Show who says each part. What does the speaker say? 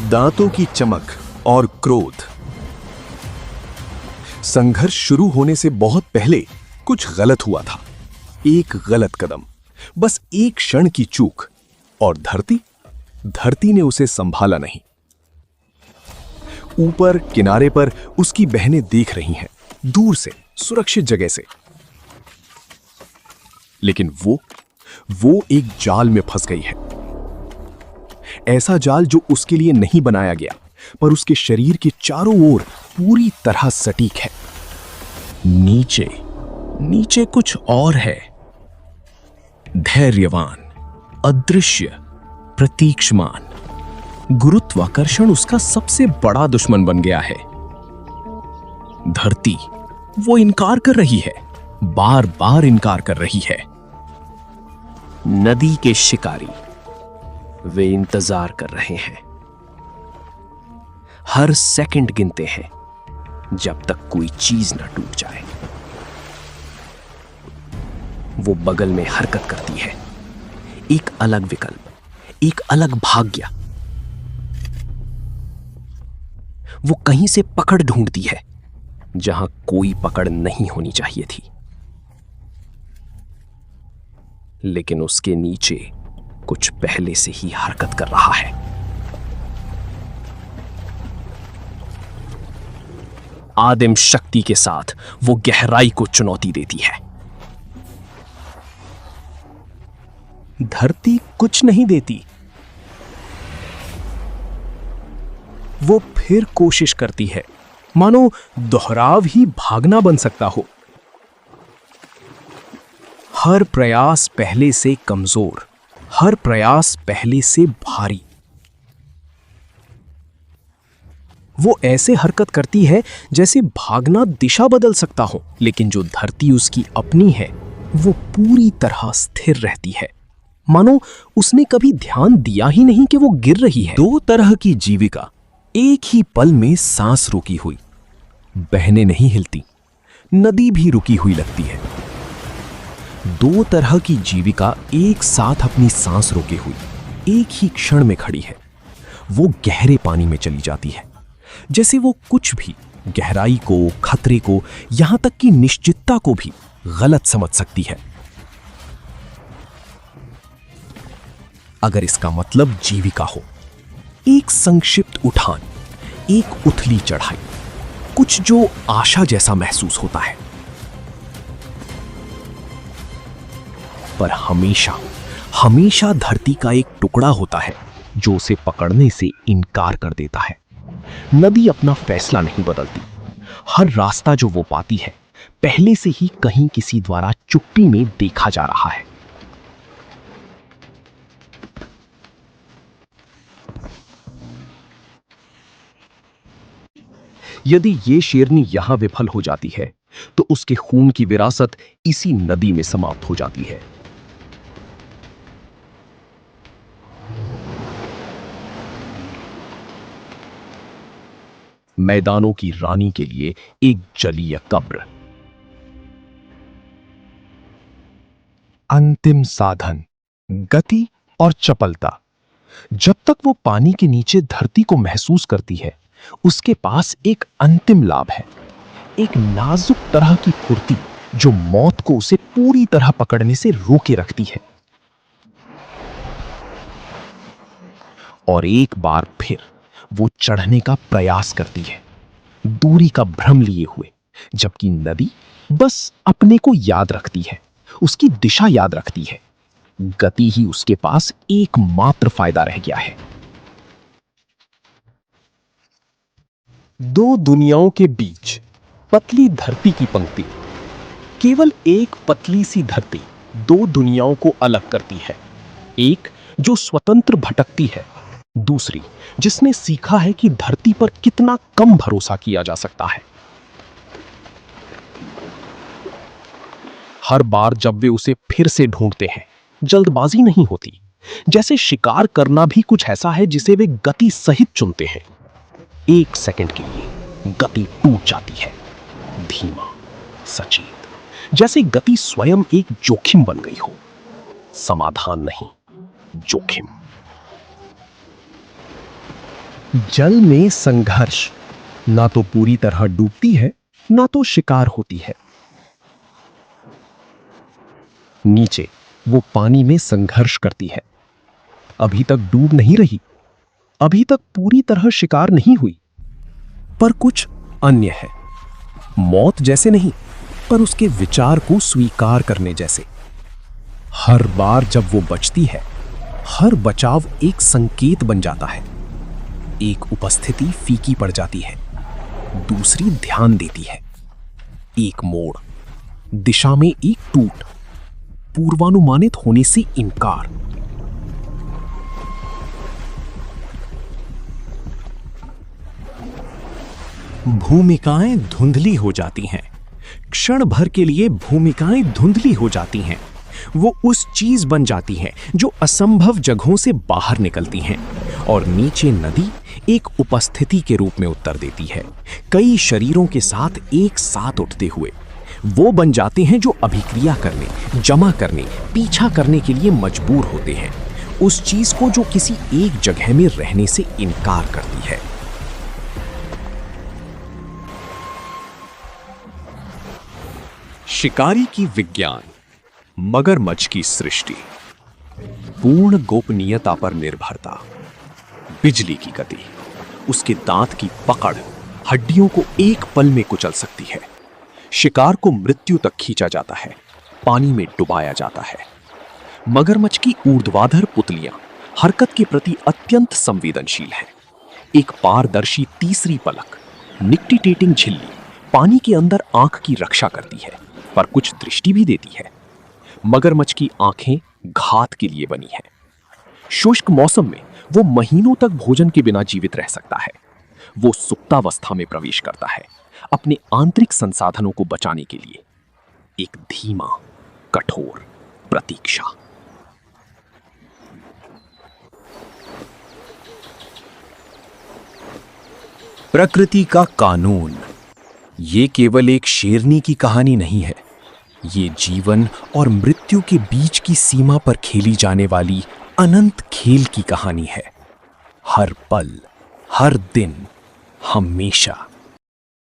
Speaker 1: दांतों की चमक और क्रोध। संघर्ष शुरू होने से बहुत पहले कुछ गलत हुआ था। एक गलत कदम, बस एक क्षण की चूक, और धरती ने उसे संभाला नहीं। ऊपर किनारे पर उसकी बहनें देख रही हैं, दूर से, सुरक्षित जगह से। लेकिन वो एक जाल में फंस गई है। ऐसा जाल जो उसके लिए नहीं बनाया गया, पर उसके शरीर के चारों ओर पूरी तरह सटीक है। नीचे कुछ और है। धैर्यवान, अदृश्य, प्रतीक्षमान। गुरुत्वाकर्षण उसका सबसे बड़ा दुश्मन बन गया है। धरती, वो इनकार कर रही है, बार बार इनकार कर रही है। नदी के शिकारी, वे इंतजार कर रहे हैं। हर सेकंड गिनते हैं, जब तक कोई चीज ना टूट जाए। वो बगल में हरकत करती है, एक अलग विकल्प, एक अलग भाग्य। वो कहीं से पकड़ ढूंढती है, जहां कोई पकड़ नहीं होनी चाहिए थी। लेकिन उसके नीचे कुछ पहले से ही हरकत कर रहा है। आदिम शक्ति के साथ वो गहराई को चुनौती देती है। धरती कुछ नहीं देती। वो फिर कोशिश करती है, मानो दोहराव ही भागना बन सकता हो। हर प्रयास पहले से कमजोर, हर प्रयास पहले से भारी। वो ऐसे हरकत करती है जैसे भागना दिशा बदल सकता हो, लेकिन जो धरती उसकी अपनी है, वो पूरी तरह स्थिर रहती है, मानो उसने कभी ध्यान दिया ही नहीं कि वो गिर रही है। दो तरह की जीविका एक ही पल में सांस रोकी हुई। बहनें नहीं हिलती, नदी भी रुकी हुई लगती है। दो तरह की जीविका एक साथ अपनी सांस रोके हुई एक ही क्षण में खड़ी है। वो गहरे पानी में चली जाती है, जैसे वो कुछ भी, गहराई को, खतरे को, यहां तक कि निश्चितता को भी गलत समझ सकती है। अगर इसका मतलब जीविका हो, एक संक्षिप्त उठान, एक उथली चढ़ाई, कुछ जो आशा जैसा महसूस होता है। पर हमेशा धरती का एक टुकड़ा होता है जो उसे पकड़ने से इनकार कर देता है। नदी अपना फैसला नहीं बदलती। हर रास्ता जो वो पाती है, पहले से ही कहीं किसी द्वारा चुप्पी में देखा जा रहा है। यदि ये शेरनी यहां विफल हो जाती है, तो उसके खून की विरासत इसी नदी में समाप्त हो जाती है। मैदानों की रानी के लिए एक जलीय कब्र। अंतिम साधन, गति और चपलता। जब तक वो पानी के नीचे धरती को महसूस करती है, उसके पास एक अंतिम लाभ है, एक नाजुक तरह की फुर्ती जो मौत को उसे पूरी तरह पकड़ने से रोके रखती है। और एक बार फिर वो चढ़ने का प्रयास करती है, दूरी का भ्रम लिए हुए, जबकि नदी बस अपने को याद रखती है, उसकी दिशा याद रखती है। गति ही उसके पास एकमात्र फायदा रह गया है। दो दुनियाओं के बीच पतली धरती की पंक्ति। केवल एक पतली सी धरती दो दुनियाओं को अलग करती है। एक जो स्वतंत्र भटकती है, दूसरी जिसने सीखा है कि धरती पर कितना कम भरोसा किया जा सकता है। हर बार जब वे उसे फिर से ढूंढते हैं, जल्दबाजी नहीं होती। जैसे शिकार करना भी कुछ ऐसा है जिसे वे गति सहित चुनते हैं। एक सेकंड के लिए गति टूट जाती है, धीमा, सचेत, जैसे गति स्वयं एक जोखिम बन गई हो। समाधान नहीं, जोखिम। जल में संघर्ष, ना तो पूरी तरह डूबती है ना तो शिकार होती है। नीचे वो पानी में संघर्ष करती है, अभी तक डूब नहीं रही, अभी तक पूरी तरह शिकार नहीं हुई। पर कुछ अन्य है, मौत जैसे नहीं, पर उसके विचार को स्वीकार करने जैसे। हर बार जब वो बचती है, हर बचाव एक संकेत बन जाता है। एक उपस्थिति फीकी पड़ जाती है, दूसरी ध्यान देती है। एक मोड़, दिशा में एक टूट, पूर्वानुमानित होने से इनकार। भूमिकाएं धुंधली हो जाती हैं, क्षण भर के लिए भूमिकाएं धुंधली हो जाती हैं। वो उस चीज बन जाती हैं जो असंभव जगहों से बाहर निकलती हैं, और नीचे नदी एक उपस्थिति के रूप में उत्तर देती है, कई शरीरों के साथ एक साथ उठते हुए। वो बन जाते हैं जो अभिक्रिया करने, जमा करने, पीछा करने के लिए मजबूर होते हैं, उस चीज को जो किसी एक जगह में रहने से इनकार करती है। शिकारी की विज्ञान, मगरमच्छ की सृष्टि, पूर्ण गोपनीयता पर निर्भरता, बिजली की गति, उसके दांत की पकड़ हड्डियों को एक पल में कुचल सकती है। शिकार को मृत्यु तक खींचा जाता है, पानी में डुबाया जाता है। मगरमच्छ की ऊर्ध्वाधर पुतलियां हरकत के प्रति अत्यंत संवेदनशील हैं। एक पारदर्शी तीसरी पलक, निक्टिटेटिंग झिल्ली, पानी के अंदर आंख की रक्षा करती है, पर कुछ दृष्टि भी देती है। मगरमच्छ की आंखें घात के लिए बनी हैं। शुष्क मौसम में वो महीनों तक भोजन के बिना जीवित रह सकता है। वो सुप्तावस्था में प्रवेश करता है, अपने आंतरिक संसाधनों को बचाने के लिए। एक धीमा, कठोर प्रतीक्षा। प्रकृति का कानून, ये केवल एक शेरनी की कहानी नहीं है। ये जीवन और मृत्यु के बीच की सीमा पर खेली जाने वाली अनंत खेल की कहानी है। हर पल, हर दिन, हमेशा।